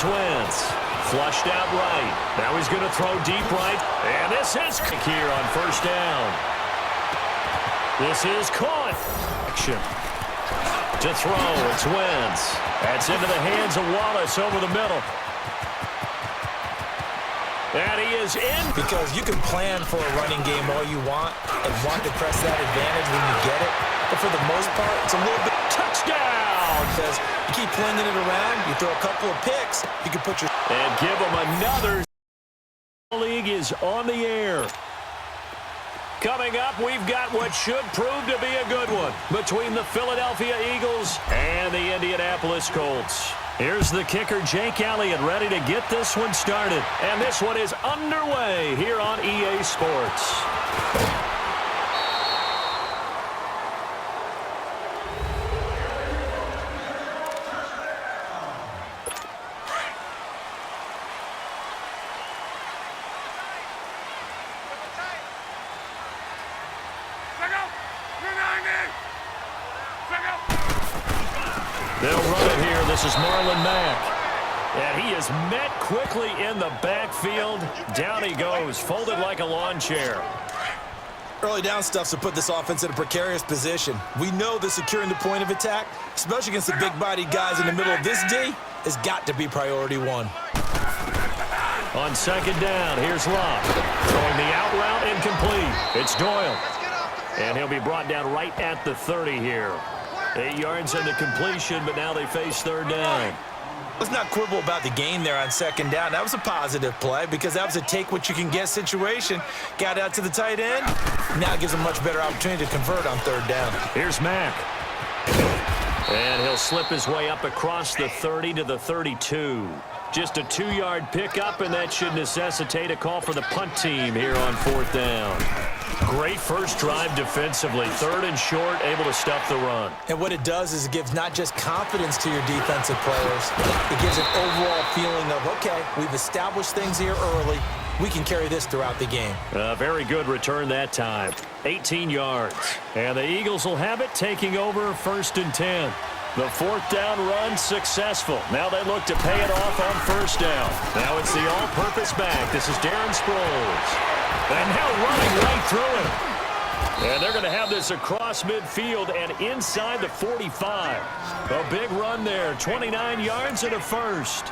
is Wentz. Flushed out right. Now he's going to throw deep right. And this is here on first down. This is caught. Action. To throw, it's Wentz. That's into the hands of Wallace over the middle. And he is in. Because you can plan for a running game all you want and want to press that advantage when you get it. But for the most part, it's a little bit touchdown. Because you keep flinging it around, you throw a couple of picks, you can put your... And give him another. The league is on the air. Coming up, we've got what should prove to be a good one between the Philadelphia Eagles and the Indianapolis Colts. Here's the kicker, Jake Elliott, ready to get this one started. And this one is underway here on EA Sports. They'll run it here. This is Marlon Mack. And he is met quickly in the backfield. Down he goes, folded like a lawn chair. Early down stuffs to put this offense in a precarious position. We know that securing the point of attack, especially against the big-bodied guys in the middle of this D, has got to be priority one. On second down, here's Locke. Throwing the out route incomplete. It's Doyle. And he'll be brought down right at the 30 here. 8 yards in the completion, but now they face third down. Let's not quibble about the gain there on second down. That was a positive play because that was a take-what-you-can-get situation. Got out to the tight end. Now gives him a much better opportunity to convert on third down. Here's Mack. And he'll slip his way up across the 30 to the 32. Just a 2-yard pickup, and that should necessitate a call for the punt team here on fourth down. Great first drive defensively. Third and short, able to stuff the run. And what it does is it gives not just confidence to your defensive players, it gives an overall feeling of, okay, we've established things here early. We can carry this throughout the game. A very good return that time. 18 yards. And the Eagles will have it, taking over first and 10. The fourth down run successful. Now they look to pay it off on first down. Now it's the all-purpose back. This is Darren Sproles. And now running right through him. And they're going to have this across midfield and inside the 45. A big run there. 29 yards and a first.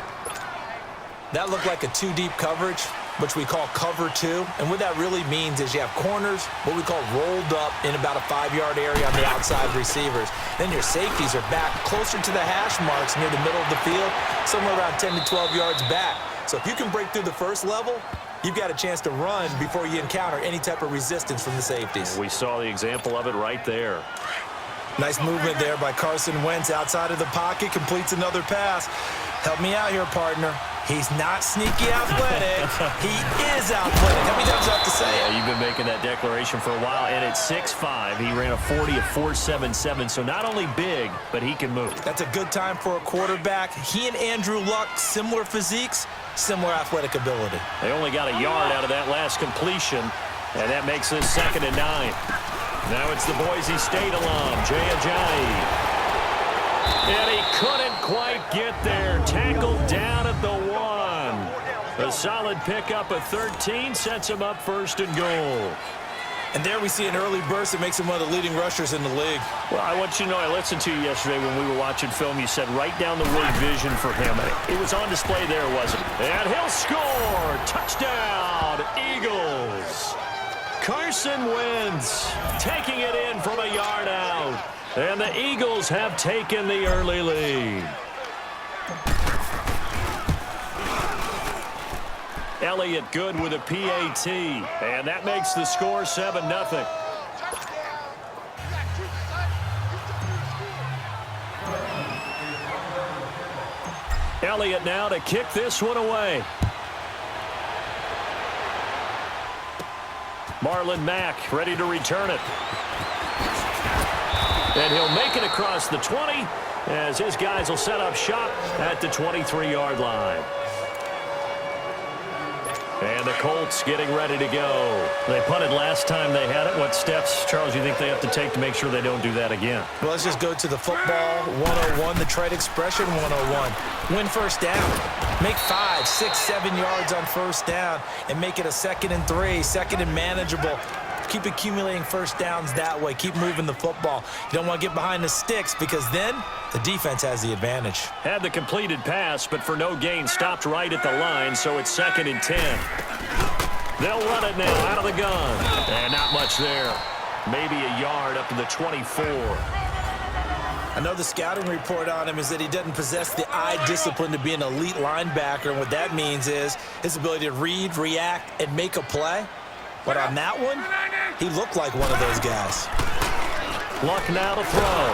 That looked like a two-deep coverage, which we call cover two. And what that really means is you have corners, what we call rolled up in about a 5-yard area on the outside receivers. Then your safeties are back closer to the hash marks near the middle of the field, somewhere around 10 to 12 yards back. So if you can break through the first level, you've got a chance to run before you encounter any type of resistance from the safeties. We saw the example of it right there. Nice movement there by Carson Wentz outside of the pocket, completes another pass. Help me out here, partner. He's not sneaky athletic. He is athletic. How many times do I have to say it? Yeah, you've been making that declaration for a while, and at 6'5", he ran a 40 of 4.77, so not only big, but he can move. That's a good time for a quarterback. He and Andrew Luck, similar physiques, similar athletic ability. They only got a yard out of that last completion, and that makes this 2nd and 9. Now it's the Boise State alum, Jay Ajayi. And he couldn't quite get there. Tackled down at the 1. A solid pickup of 13 sets him up first and goal. And there we see an early burst that makes him one of the leading rushers in the league. Well, I want you to know, I listened to you yesterday when we were watching film. You said write down the word vision for him. It was on display there, wasn't it? And he'll score. Touchdown, Eagles. Carson Wentz taking it in from a yard out. And the Eagles have taken the early lead. Elliott good with a PAT. And that makes the score 7-0. Elliott now to kick this one away. Marlon Mack ready to return it. And he'll make it across the 20 as his guys will set up shop at the 23-yard line. And the Colts getting ready to go. They punted last time they had it. What steps, Charles, you think they have to take to make sure they don't do that again? Well, let's just go to the football 101, the trade expression 101. Win first down. Make 5, 6, 7 yards on first down and make it a 2nd and 3, 2nd and manageable. Keep accumulating first downs that way. Keep moving the football. You don't want to get behind the sticks because then the defense has the advantage. Had the completed pass, but for no gain, stopped right at the line, so it's 2nd and 10. They'll run it now out of the gun. And not much there. Maybe a yard up to the 24. I know the scouting report on him is that he doesn't possess the eye discipline to be an elite linebacker, and what that means is his ability to read, react, and make a play. But on that one, he looked like one of those guys. Luck now to throw.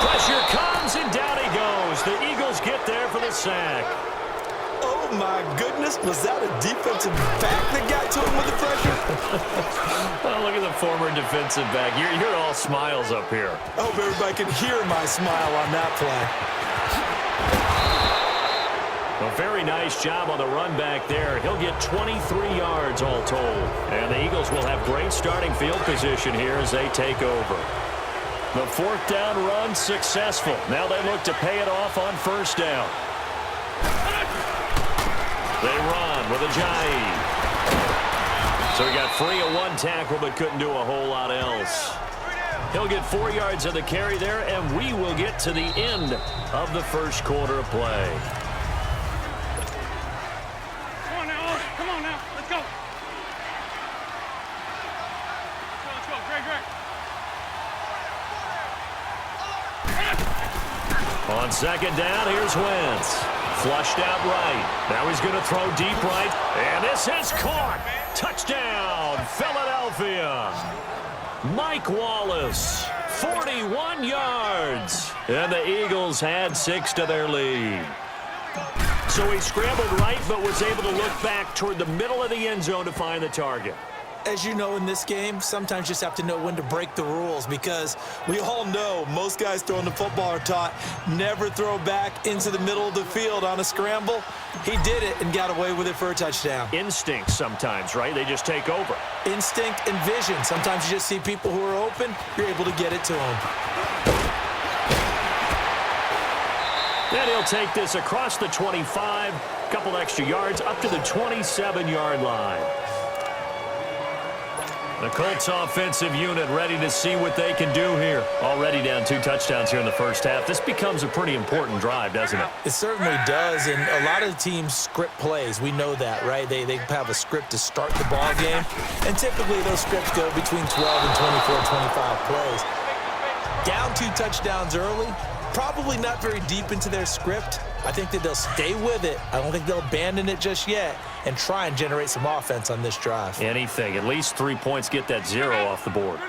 Pressure comes, and down he goes. The Eagles get there for the sack. Oh, my goodness. Was that a defensive back that got to him with the pressure? Oh, look at the former defensive back. You're all smiles up here. I hope everybody can hear my smile on that play. A very nice job on the run back there. He'll get 23 yards all told. And the Eagles will have great starting field position here as they take over. The 4th down run successful. Now they look to pay it off on first down. They run with Ajayi. So he got free of 1 tackle but couldn't do a whole lot else. He'll get 4 yards of the carry there, and we will get to the end of the first quarter of play. On 2nd down, here's Wentz. Flushed out right. Now he's going to throw deep right. And this is caught. Touchdown, Philadelphia. Mike Wallace, 41 yards. And the Eagles had 6 to their lead. So he scrambled right, but was able to look back toward the middle of the end zone to find the target. As you know in this game, sometimes you just have to know when to break the rules because we all know most guys throwing the football are taught never throw back into the middle of the field on a scramble. He did it and got away with it for a touchdown. Instinct sometimes, right? They just take over. Instinct and vision. Sometimes you just see people who are open, you're able to get it to them. Then he'll take this across the 25, a couple extra yards up to the 27-yard line. The Colts offensive unit ready to see what they can do here. Already down 2 touchdowns here in the first half. This becomes a pretty important drive, doesn't it? It certainly does, and a lot of the teams script plays. We know that, right? They have a script to start the ball game, and typically those scripts go between 12 and 24, 25 plays. Down 2 touchdowns early, probably not very deep into their script. I think that they'll stay with it. I don't think they'll abandon it just yet and try and generate some offense on this drive. Anything. At least 3 points, get that 0 off the board.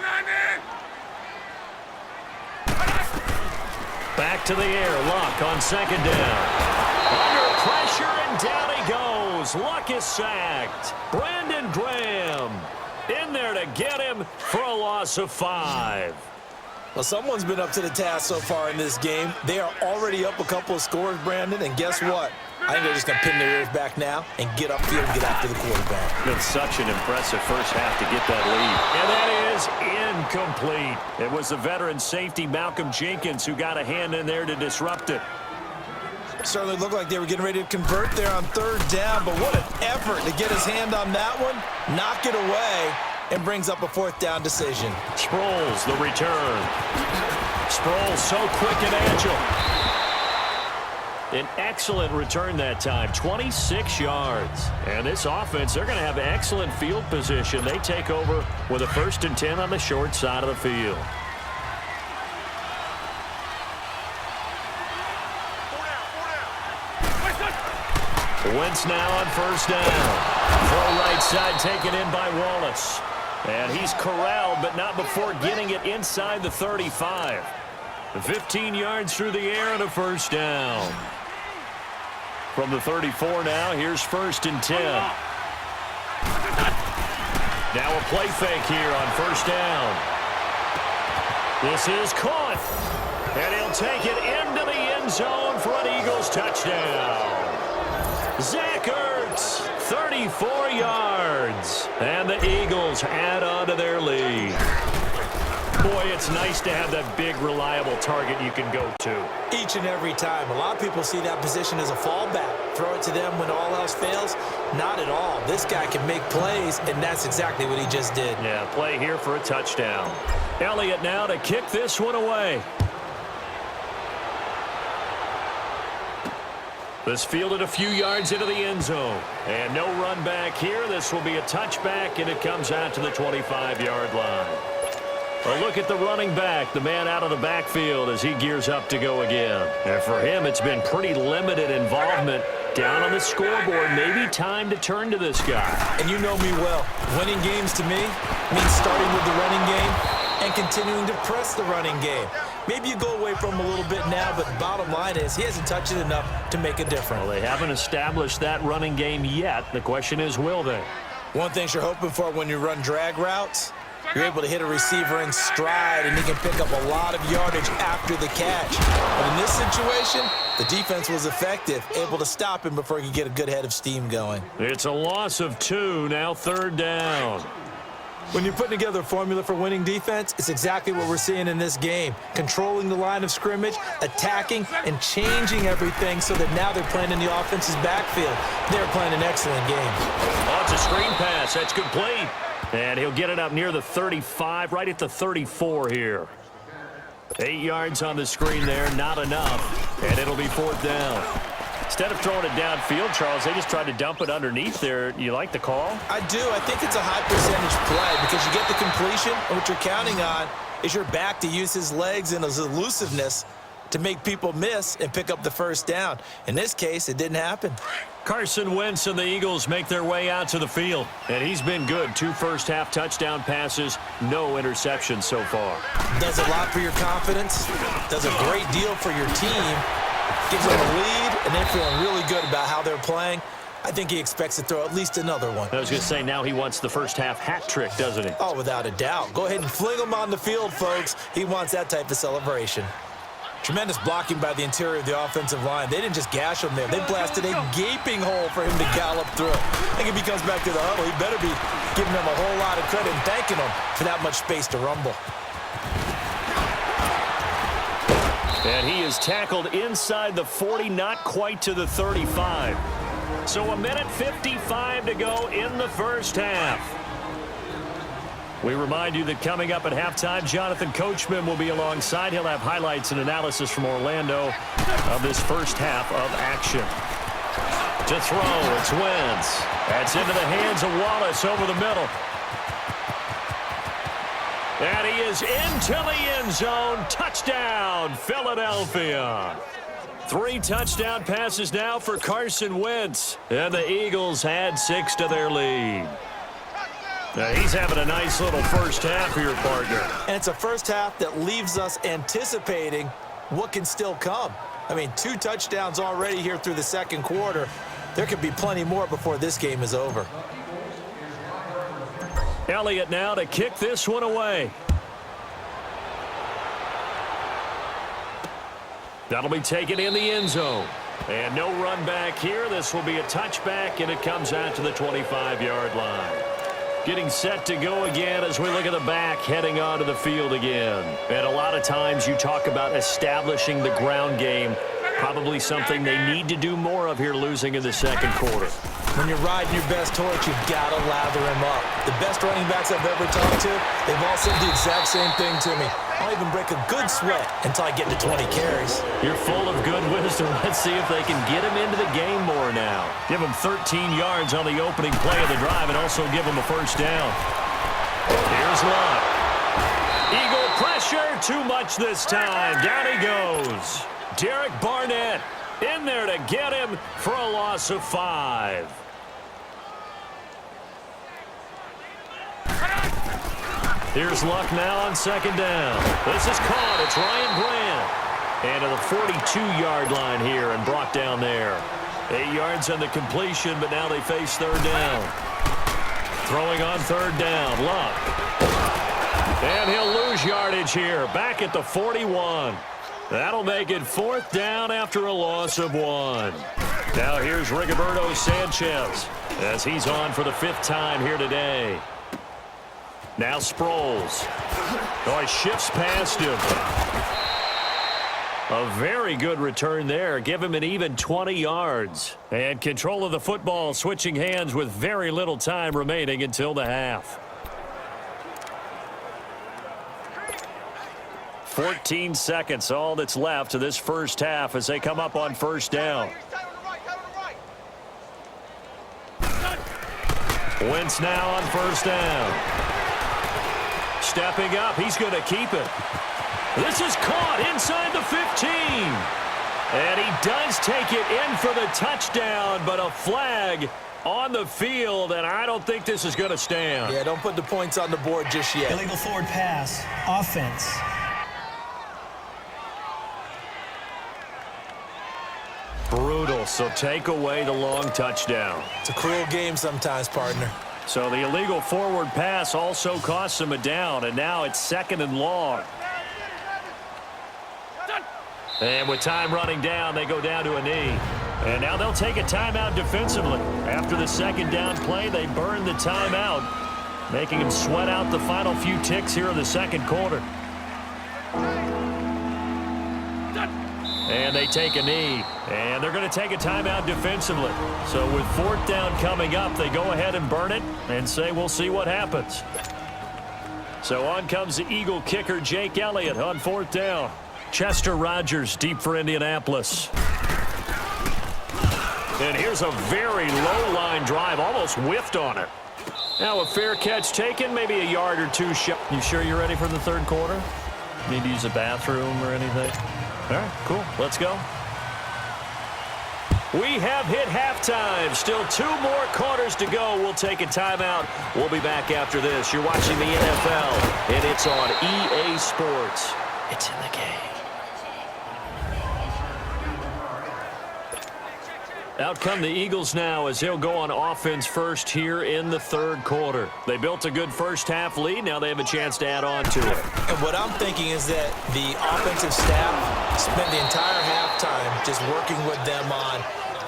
Back to the air. Luck on 2nd down. Under pressure, and down he goes. Luck is sacked. Brandon Graham in there to get him for a loss of 5. Well, someone's been up to the task so far in this game. They are already up a couple of scores, Brandon, and guess what? I think they're just going to pin their ears back now and get upfield and get after the quarterback. Been such an impressive first half to get that lead. And that is incomplete. It was the veteran safety Malcolm Jenkins who got a hand in there to disrupt it. Certainly looked like they were getting ready to convert there on 3rd down, but what an effort to get his hand on that one, knock it away, and brings up a 4th down decision. Sproles, the return. Sproles so quick and agile. An excellent return that time, 26 yards. And this offense, they're going to have excellent field position. They take over with a 1st and 10 on the short side of the field. Wentz now on 1st down. Throw right side taken in by Wallace. And he's corralled, but not before getting it inside the 35. 15 yards through the air and a 1st down. From the 34 now, here's 1st and 10. Now a play fake here on 1st down. This is caught. And he'll take it into the end zone for an Eagles touchdown. Zach Ertz, 34 yards. And the Eagles add on to their lead. Boy, it's nice to have that big, reliable target you can go to. Each and every time. A lot of people see that position as a fallback. Throw it to them when all else fails? Not at all. This guy can make plays, and that's exactly what he just did. Yeah, play here for a touchdown. Elliott now to kick this one away. This fielded a few yards into the end zone. And no run back here. This will be a touchback, and it comes out to the 25-yard line. A look at the running back, the man out of the backfield as he gears up to go again. And for him, it's been pretty limited involvement. Down on the scoreboard, maybe time to turn to this guy. And you know me well. Winning games to me means starting with the running game and continuing to press the running game. Maybe you go away from him a little bit now, but the bottom line is he hasn't touched it enough to make a difference. Well, they haven't established that running game yet. The question is, will they? One thing you're hoping for when you run drag routes, you're able to hit a receiver in stride, and he can pick up a lot of yardage after the catch. But in this situation, the defense was effective, able to stop him before he could get a good head of steam going. It's a loss of 2, now 3rd down. When you're putting together a formula for winning defense, it's exactly what we're seeing in this game. Controlling the line of scrimmage, attacking, and changing everything so that now they're playing in the offense's backfield. They're playing an excellent game. Oh, it's a screen pass. That's complete. And he'll get it up near the 35, right at the 34 here. 8 yards on the screen there, not enough. And it'll be 4th down. Instead of throwing it downfield, Charles, they just tried to dump it underneath there. You like the call? I do. I think it's a high percentage play because you get the completion, and what you're counting on is your back to use his legs and his elusiveness to make people miss and pick up the first down. In this case, it didn't happen. Carson Wentz and the Eagles make their way out to the field. And he's been good. 2 first-half touchdown passes, no interceptions so far. Does a lot for your confidence. Does a great deal for your team. Gives them a lead, and they're feeling really good about how they're playing. I think he expects to throw at least another one. I was going to say, now he wants the first-half hat trick, doesn't he? Oh, without a doubt. Go ahead and fling him on the field, folks. He wants that type of celebration. Tremendous blocking by the interior of the offensive line. They didn't just gash him there. They blasted a gaping hole for him to gallop through. I think if he comes back to the huddle, he better be giving them a whole lot of credit and thanking them for that much space to rumble. And he is tackled inside the 40, not quite to the 35. So 1:55 to go in the first half. We remind you that coming up at halftime, Jonathan Coachman will be alongside. He'll have highlights and analysis from Orlando of this first half of action. To throw, it's Wentz. That's into the hands of Wallace over the middle. And he is into the end zone. Touchdown, Philadelphia. 3 touchdown passes now for Carson Wentz. And the Eagles add 6 to their lead. Now he's having a nice little first half here, partner. And it's a first half that leaves us anticipating what can still come. I mean, 2 touchdowns already here through the second quarter. There could be plenty more before this game is over. Elliott now to kick this one away. That'll be taken in the end zone. And no run back here. This will be a touchback, and it comes out to the 25-yard line. Getting set to go again as we look at the back heading onto the field again. And a lot of times you talk about establishing the ground game. Probably something they need to do more of here, losing in the second quarter. When you're riding your best horse, you've got to lather him up. The best running backs I've ever talked to, they've all said the exact same thing to me. I'll even break a good sweat until I get to 20 carries. You're full of good wisdom. Let's see if they can get him into the game more now. Give him 13 yards on the opening play of the drive and also give him a first down. Here's Luck. Eagle pressure, too much this time. Down he goes. Derek Barnett in there to get him for a loss of 5. Here's Luck now on second down. This is caught. It's Ryan Brand. And to the 42-yard line here and brought down there. 8 yards on the completion, but now they face third down. Throwing on third down, Luck. And he'll lose yardage here. Back at the 41. That'll make it 4th down after a loss of 1. Now here's Rigoberto Sanchez as he's on for the 5th time here today. Now Sproles. Oh, he shifts past him. A very good return there. Give him an even 20 yards. And control of the football switching hands with very little time remaining until the half. 14 seconds, all that's left to this first half as they come up on first down. Wentz now on first down. Stepping up, he's going to keep it. This is caught inside the 15. And he does take it in for the touchdown, but a flag on the field, and I don't think this is going to stand. Yeah, don't put the points on the board just yet. Illegal forward pass, offense. Brutal, so take away the long touchdown. It's a cruel game sometimes, partner. So the illegal forward pass also costs him a down, and now it's 2nd and long. And with time running down, they go down to a knee. And now they'll take a timeout defensively. After the 2nd down play, they burn the timeout, making him sweat out the final few ticks here in the 2nd quarter. And they take a knee, and they're going to take a timeout defensively. So with 4th down coming up, they go ahead and burn it and say we'll see what happens. So on comes the Eagle kicker, Jake Elliott, on 4th down. Chester Rogers deep for Indianapolis. And here's a very low-line drive, almost whiffed on it. Now a fair catch taken, maybe a yard or two shot. You sure you're ready for the 3rd quarter? Need to use a bathroom or anything? All right, cool. Let's go. We have hit halftime. Still 2 more quarters to go. We'll take a timeout. We'll be back after this. You're watching the NFL, and it's on EA Sports. It's in the game. Out come the Eagles now as they'll go on offense first here in the 3rd quarter. They built a good first half lead. Now they have a chance to add on to it. And what I'm thinking is that the offensive staff spent the entire halftime just working with them on,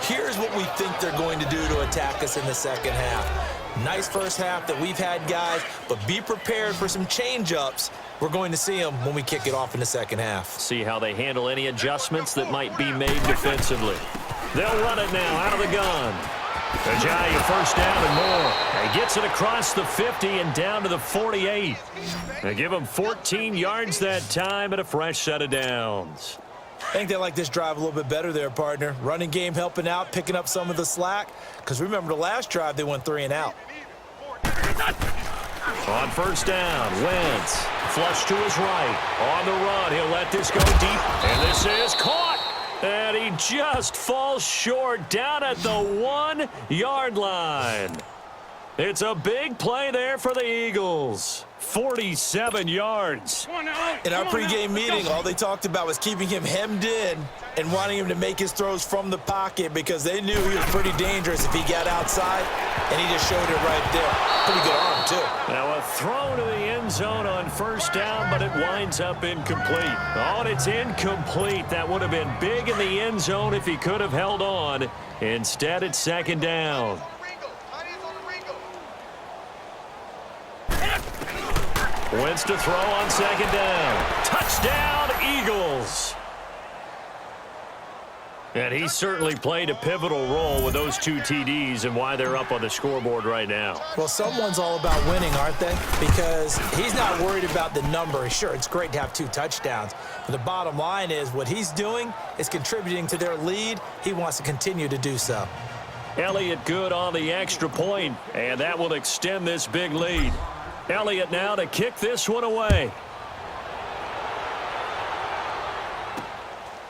here's what we think they're going to do to attack us in the 2nd half. Nice first half that we've had, guys, but be prepared for some change-ups. We're going to see them when we kick it off in the 2nd half. See how they handle any adjustments that might be made defensively. They'll run it now out of the gun. Ajayi first down and more. He gets it across the 50 and down to the 48. They give him 14 yards that time and a fresh set of downs. I think they like this drive a little bit better there, partner. Running game helping out, picking up some of the slack. Because remember the last drive, they went 3 and out. On first down, Wentz. Flush to his right. On the run, he'll let this go deep. And this is caught. And he just falls short down at the 1-yard line. It's a big play there for the Eagles. 47 yards. In our pregame meeting, all they talked about was keeping him hemmed in and wanting him to make his throws from the pocket because they knew he was pretty dangerous if he got outside, and he just showed it right there. Pretty good arm, too. Now a throw to the end zone on first down, but it winds up incomplete. Oh, and it's incomplete. That would have been big in the end zone if he could have held on. Instead, it's 2nd down. Wentz to throw on 2nd down. Touchdown, Eagles. And he certainly played a pivotal role with those 2 TDs and why they're up on the scoreboard right now. Well, someone's all about winning, aren't they? Because he's not worried about the number. Sure, it's great to have 2 touchdowns. But the bottom line is what he's doing is contributing to their lead. He wants to continue to do so. Elliott good on the extra point, and that will extend this big lead. Elliott now to kick this one away.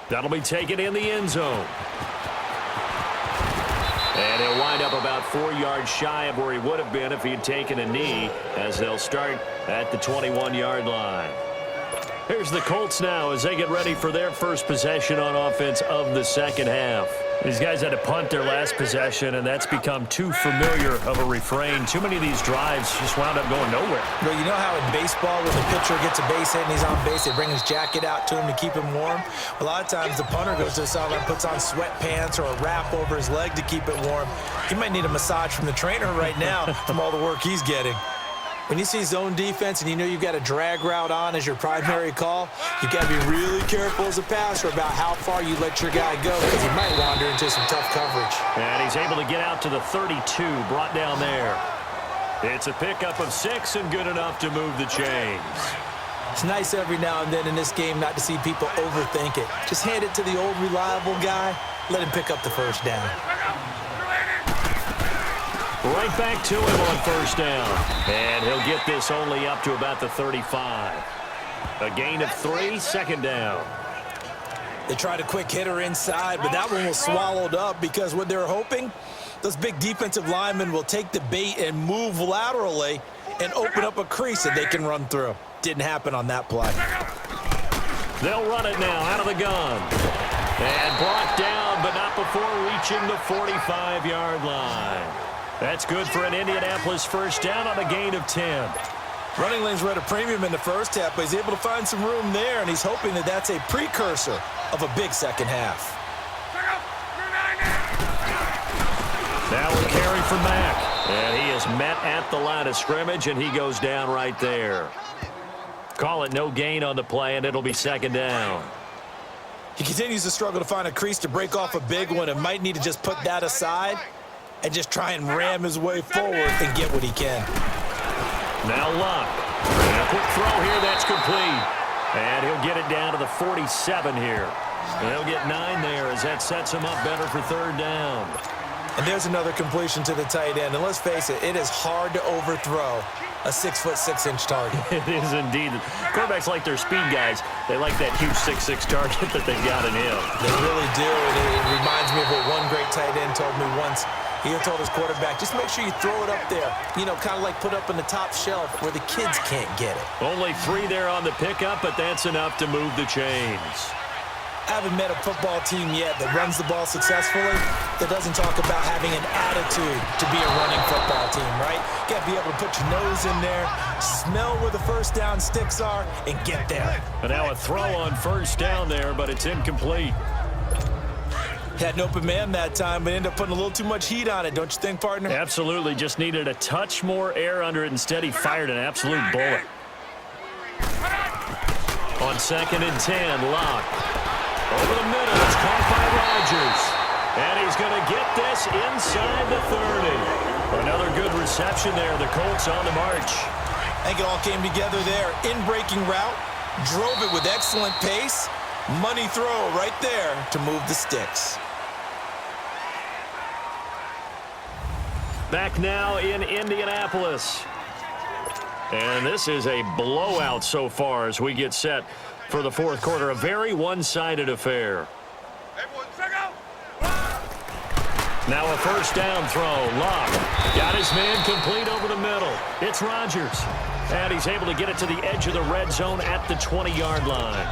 That'll be taken in the end zone. And he'll wind up about 4 yards shy of where he would have been if he had taken a knee, as they'll start at the 21-yard line. Here's the Colts now as they get ready for their first possession on offense of the 2nd half. These guys had to punt their last possession, and that's become too familiar of a refrain. Too many of these drives just wound up going nowhere. Well, you know how in baseball when the pitcher gets a base hit and he's on base, they bring his jacket out to him to keep him warm? A lot of times the punter goes to the sideline, puts on sweatpants or a wrap over his leg to keep it warm. He might need a massage from the trainer right now from all the work he's getting. When you see zone defense and you know you've got a drag route on as your primary call, you've got to be really careful as a passer about how far you let your guy go because he might wander into some tough coverage. And he's able to get out to the 32, brought down there. It's a pickup of 6 and good enough to move the chains. It's nice every now and then in this game not to see people overthink it. Just hand it to the old reliable guy, let him pick up the first down. Right back to him on first down. And he'll get this only up to about the 35. A gain of 3, second down. They tried a quick hitter inside, but that one was swallowed up because what they're hoping, those big defensive linemen will take the bait and move laterally and open up a crease that they can run through. Didn't happen on that play. They'll run it now out of the gun. And brought down, but not before reaching the 45-yard line. That's good for an Indianapolis first down on a gain of 10. Running lanes were at a premium in the first half, but he's able to find some room there, and he's hoping that that's a precursor of a big second half. Now a carry for Mack. And he is met at the line of scrimmage, and he goes down right there. Call it no gain on the play, and it'll be second down. He continues to struggle to find a crease to break off a big one and might need to just put that aside and just try and ram his way forward and get what he can. Now Luck. And a quick throw here, that's complete. And he'll get it down to the 47 here. And he'll get 9 there as that sets him up better for third down. And there's another completion to the tight end. And let's face it, it is hard to overthrow a 6'6" target. It is indeed. Quarterbacks like their speed guys. They like that huge 6'6" target that they've got in him. They really do. And it reminds me of what one great tight end told me once. He told his quarterback, just make sure you throw it up there. You know, kind of like put up in the top shelf where the kids can't get it. Only 3 there on the pickup, but that's enough to move the chains. I haven't met a football team yet that runs the ball successfully that doesn't talk about having an attitude to be a running football team, right? You got to be able to put your nose in there, smell where the first down sticks are, and get there. And now a throw on first down there, but it's incomplete. Had an open man that time, but ended up putting a little too much heat on it, don't you think, partner? Absolutely. Just needed a touch more air under it. Instead, he fired an absolute bullet. On 2nd and 10, Locke. Over the middle, it's caught by Rodgers. And he's going to get this inside the 30. Another good reception there. The Colts on the march. I think it all came together there. In-breaking route, drove it with excellent pace. Money throw right there to move the sticks. Back now in Indianapolis. And this is a blowout so far as we get set for the fourth quarter. A very one-sided affair. Now a first down throw. Locke got his man complete over the middle. It's Rodgers. And he's able to get it to the edge of the red zone at the 20-yard line.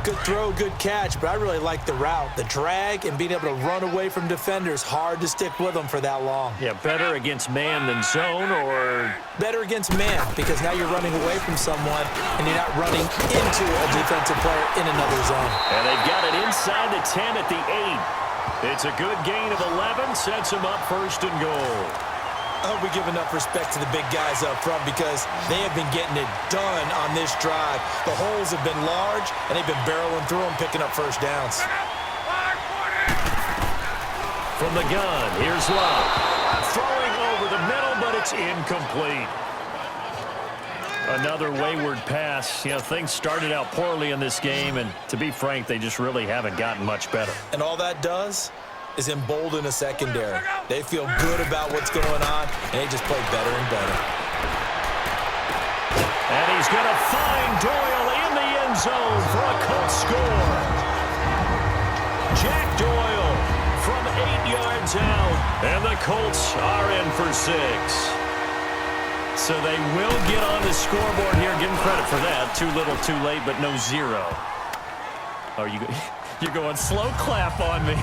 Good throw, good catch, but I really like the route. The drag and being able to run away from defenders, hard to stick with them for that long. Yeah, better against man than zone, or? Better against man, because now you're running away from someone and you're not running into a defensive player in another zone. And they've got it inside the 10 at the 8. It's a good gain of 11, sets them up first and goal. I hope we give enough respect to the big guys up front because they have been getting it done on this drive. The holes have been large, and they've been barreling through them, picking up first downs. From the gun, here's Love. Throwing over the middle, but it's incomplete. Another wayward pass. You know, things started out poorly in this game, and to be frank, they just really haven't gotten much better. And all that does is embolden a secondary. They feel good about what's going on, and they just play better and better. And he's going to find Doyle in the end zone for a Colts score. Jack Doyle from 8 yards out, and the Colts are in for 6. So they will get on the scoreboard here. Give them credit for that. Too little, too late, but no 0. Oh, you're going slow clap on me.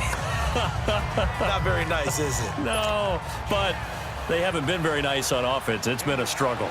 Not very nice, is it? No, but they haven't been very nice on offense. It's been a struggle.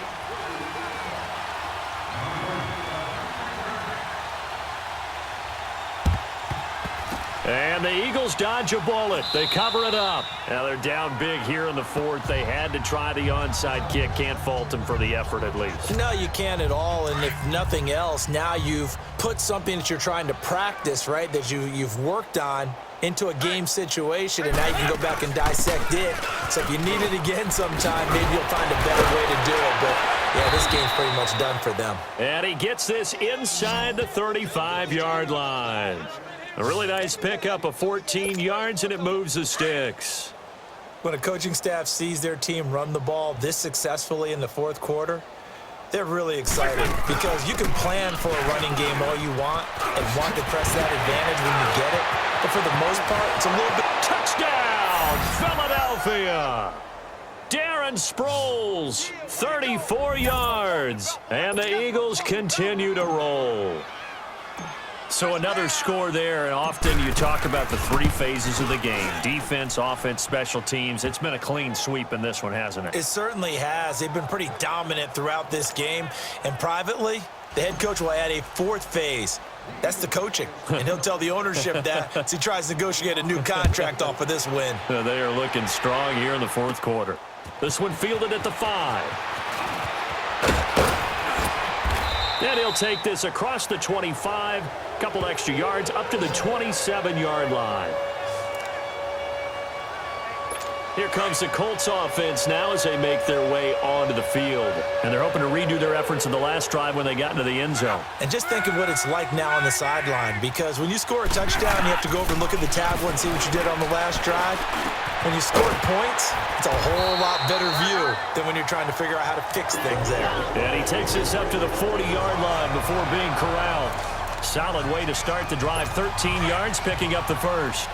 And And the Eagles dodge a bullet. They cover it up. Now they're down big here in the fourth. They had to try the onside kick. Can't fault them for the effort at least. No, you can't at all. And if nothing else, now you've put something that you're trying to practice, right, that you've worked on into a game situation, and now you can go back and dissect it. So if you need it again sometime, maybe you'll find a better way to do it. But, yeah, this game's pretty much done for them. And he gets this inside the 35-yard line. A really nice pickup of 14 yards, and it moves the sticks. When a coaching staff sees their team run the ball this successfully in the fourth quarter, they're really excited because you can plan for a running game all you want and want to press that advantage when you get it. But for the most part, it's a little bit... Touchdown, Philadelphia! Darren Sproles, 34 yards, and the Eagles continue to roll. So another score there, and often you talk about the three phases of the game: defense, offense, special teams. It's been a clean sweep in this one, hasn't it? It certainly has. They've been pretty dominant throughout this game. And privately, the head coach will add a fourth phase. That's the coaching. And he'll tell the ownership that as he tries to negotiate a new contract off of this win. They are looking strong here in the fourth quarter. This one fielded at the 5. And he'll take this across the 25, couple extra yards, up to the 27-yard line. Here comes the Colts offense now as they make their way onto the field. And they're hoping to redo their efforts in the last drive when they got into the end zone. And just think of what it's like now on the sideline, because when you score a touchdown, you have to go over and look at the tablet and see what you did on the last drive. When you scored points, it's a whole lot better view than when you're trying to figure out how to fix things there. And he takes this up to the 40-yard line before being corralled. Solid way to start the drive, 13 yards, picking up the first.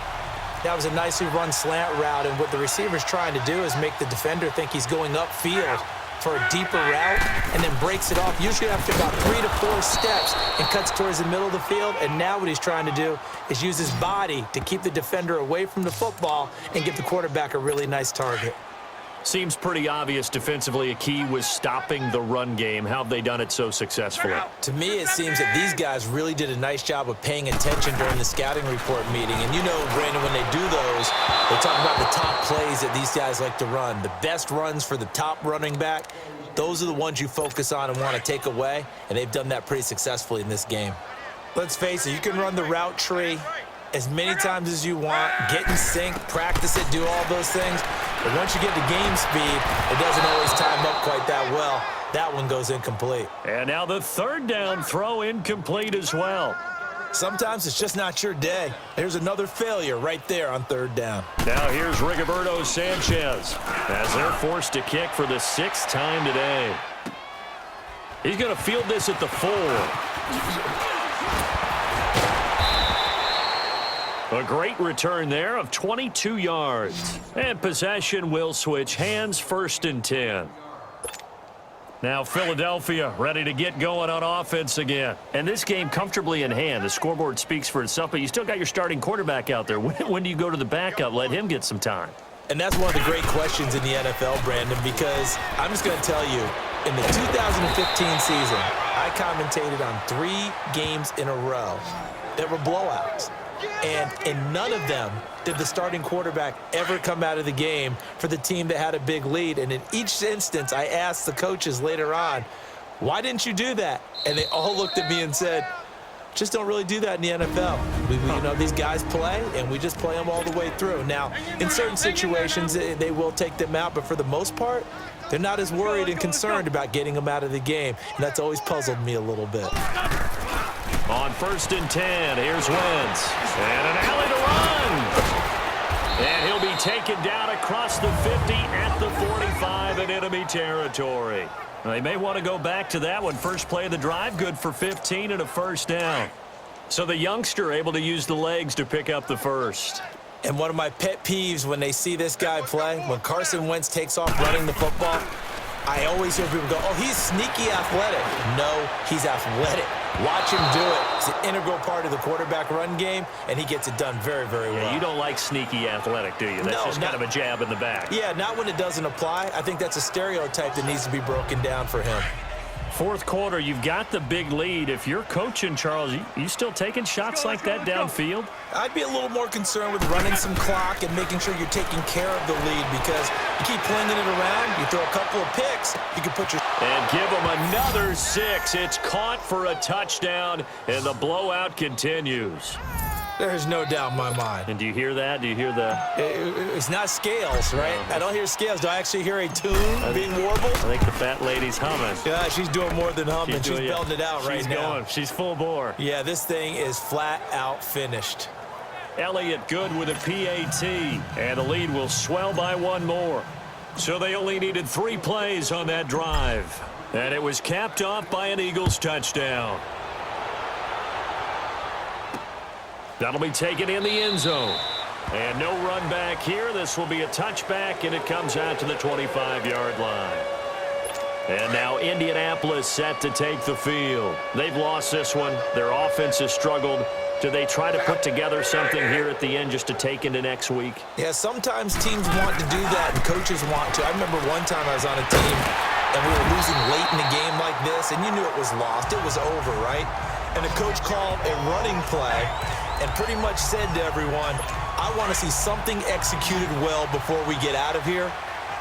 That was a nicely run slant route, and what the receiver's trying to do is make the defender think he's going upfield for a deeper route and then breaks it off, usually after about 3 to 4 steps, and cuts towards the middle of the field. And now what he's trying to do is use his body to keep the defender away from the football and give the quarterback a really nice target. Seems pretty obvious defensively a key was stopping the run game. How have they done it so successfully? To me, it seems that these guys really did a nice job of paying attention during the scouting report meeting. And you know, Brandon, when they do those, they talk about the top plays that these guys like to run. The best runs for the top running back, those are the ones you focus on and want to take away. And they've done that pretty successfully in this game. Let's face it, you can run the route tree as many times as you want, get in sync, practice it, do all those things. But once you get to game speed, it doesn't always time up quite that well. That one goes incomplete. And now the third down throw incomplete as well. Sometimes it's just not your day. There's another failure right there on third down. Now here's Rigoberto Sanchez as they're forced to kick for the 6th time today. He's going to field this at the 4. A great return there of 22 yards. And possession will switch hands, 1st and 10. Now Philadelphia ready to get going on offense again. And this game comfortably in hand. The scoreboard speaks for itself, but you still got your starting quarterback out there. When do you go to the backup? Let him get some time. And that's one of the great questions in the NFL, Brandon, because I'm just going to tell you, in the 2015 season, I commentated on 3 games in a row that were blowouts. And in none of them did the starting quarterback ever come out of the game for the team that had a big lead. And in each instance, I asked the coaches later on, why didn't you do that? And they all looked at me and said, just don't really do that in the NFL. You know, these guys play, and we just play them all the way through. Now, in certain situations, they will take them out, but for the most part, they're not as worried and concerned about getting them out of the game. And that's always puzzled me a little bit. On 1st and 10, here's Wentz. And an alley to run. And he'll be taken down across the 50 at the 45 in enemy territory. They may want to go back to that one. First play of the drive, good for 15 and a 1st down. So the youngster able to use the legs to pick up the first. And one of my pet peeves when they see this guy play, when Carson Wentz takes off running the football, I always hear people go, oh, he's sneaky athletic. No, he's athletic. Watch him do it. It's an integral part of the quarterback run game, and he gets it done very, very well. Yeah, you don't like sneaky athletic, do you? That's just kind of a jab in the back. Yeah, not when it doesn't apply. I think that's a stereotype that needs to be broken down for him. fourth quarter, you've got the big lead. If you're coaching, Charles, you still taking shots like that downfield? I'd be a little more concerned with running some clock and making sure you're taking care of the lead, because you keep flinging it around, you throw a couple of picks, you can put your... And give them another 6. It's caught for a touchdown, and the blowout continues. There's no doubt in my mind. And do you hear that? Do you hear the... It's not scales, right? No. I don't hear scales. Do I actually hear a tune being warbled? I think the fat lady's humming. Yeah, she's doing more than humming. She's belting it out right now. She's full bore. Yeah, this thing is flat out finished. Elliott good with a PAT, and the lead will swell by 1 more. So they only needed 3 plays on that drive, and it was capped off by an Eagles touchdown. That'll be taken in the end zone. And no run back here. This will be a touchback, and it comes out to the 25-yard line. And now Indianapolis set to take the field. They've lost this one. Their offense has struggled. Do they try to put together something here at the end just to take into next week? Yeah, sometimes teams want to do that, and coaches want to. I remember one time I was on a team, and we were losing late in the game like this, and you knew it was lost. It was over, right? And the coach called a running play and pretty much said to everyone, I want to see something executed well before we get out of here.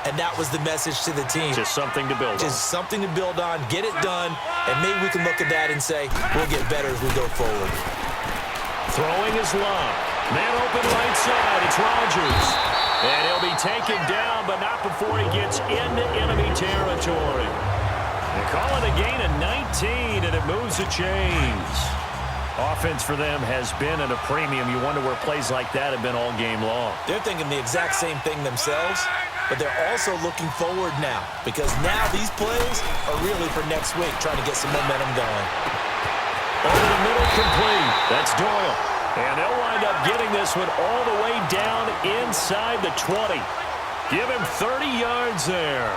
And that was the message to the team. Just something to build on. Just something to build on, get it done, and maybe we can look at that and say, we'll get better as we go forward. Throwing is Love. Man open right side. It's Rodgers. And he'll be taken down, but not before he gets into enemy territory. They call it a gain of 19, and it moves the chains. Offense for them has been at a premium. You wonder where plays like that have been all game long. They're thinking the exact same thing themselves, but they're also looking forward now, because now these plays are really for next week, trying to get some momentum going. Over the middle, complete. That's Doyle. And they'll wind up getting this one all the way down inside the 20. Give him 30 yards there.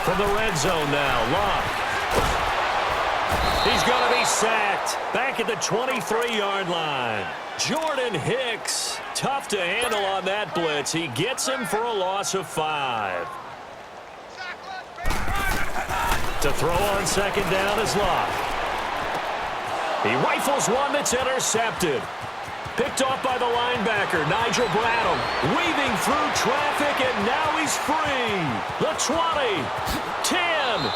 From the red zone now, Locke. He's going to be sacked back at the 23-yard line. Jordan Hicks, tough to handle on that blitz. He gets him for a loss of 5. To throw on second down is Locke. He rifles one that's intercepted. Picked off by the linebacker, Nigel Bradham. Weaving through traffic, and now he's free. The 20, 10.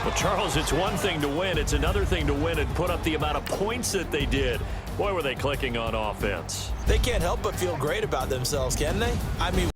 Well, Charles, it's one thing to win. It's another thing to win and put up the amount of points that they did. Boy, were they clicking on offense. They can't help but feel great about themselves, can they? I mean,